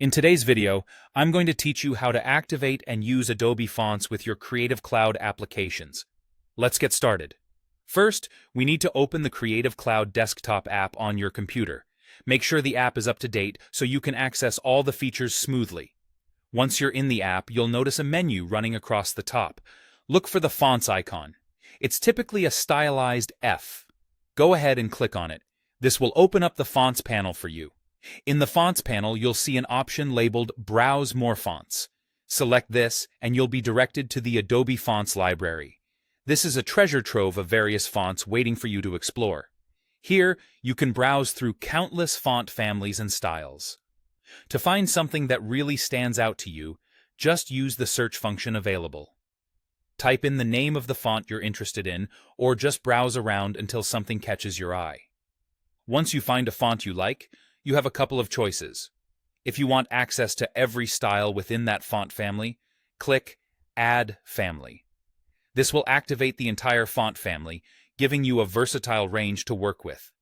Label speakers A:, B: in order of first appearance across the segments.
A: In today's video, I'm going to teach you how to activate and use Adobe Fonts with your Creative Cloud applications. Let's get started. First, we need to open the Creative Cloud desktop app on your computer. Make sure the app is up to date so you can access all the features smoothly. Once you're in the app, you'll notice a menu running across the top. Look for the Fonts icon. It's typically a stylized F. Go ahead and click on it. This will open up the Fonts panel for you. In the Fonts panel, you'll see an option labeled Browse More Fonts. Select this, and you'll be directed to the Adobe Fonts library. This is a treasure trove of various fonts waiting for you to explore. Here, you can browse through countless font families and styles. To find something that really stands out to you, just use the search function available. Type in the name of the font you're interested in, or just browse around until something catches your eye. Once you find a font you like, you have a couple of choices. If you want access to every style within that font family, click Add Family. This will activate the entire font family, giving you a versatile range to work with.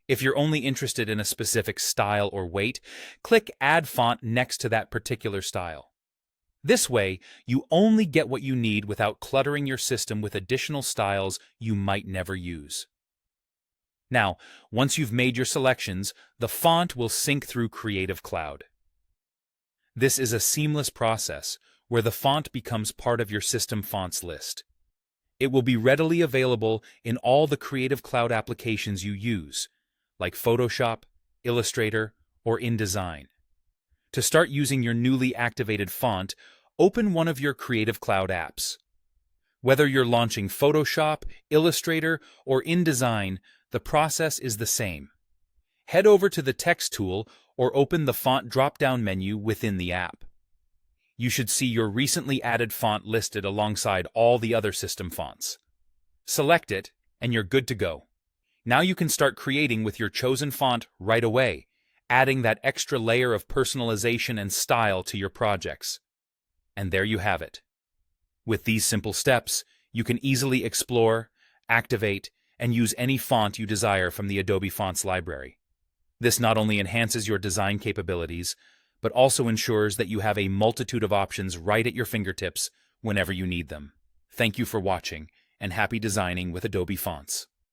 A: If you're only interested in a specific style or weight, click Add Font next to that particular style. This way, you only get what you need without cluttering your system with additional styles you might never use. Now, once you've made your selections, the font will sync through Creative Cloud. This is a seamless process where the font becomes part of your system fonts list. It will be readily available in all the Creative Cloud applications you use, like Photoshop, Illustrator, or InDesign. To start using your newly activated font, open one of your Creative Cloud apps. Whether you're launching Photoshop, Illustrator, or InDesign, the process is the same. Head over to the Text tool or open the Font drop-down menu within the app. You should see your recently added font listed alongside all the other system fonts. Select it, and you're good to go. Now you can start creating with your chosen font right away, adding that extra layer of personalization and style to your projects. And there you have it. With these simple steps, you can easily explore, activate, and use any font you desire from the Adobe Fonts library. This not only enhances your design capabilities, but also ensures that you have a multitude of options right at your fingertips whenever you need them. Thank you for watching, and happy designing with Adobe Fonts.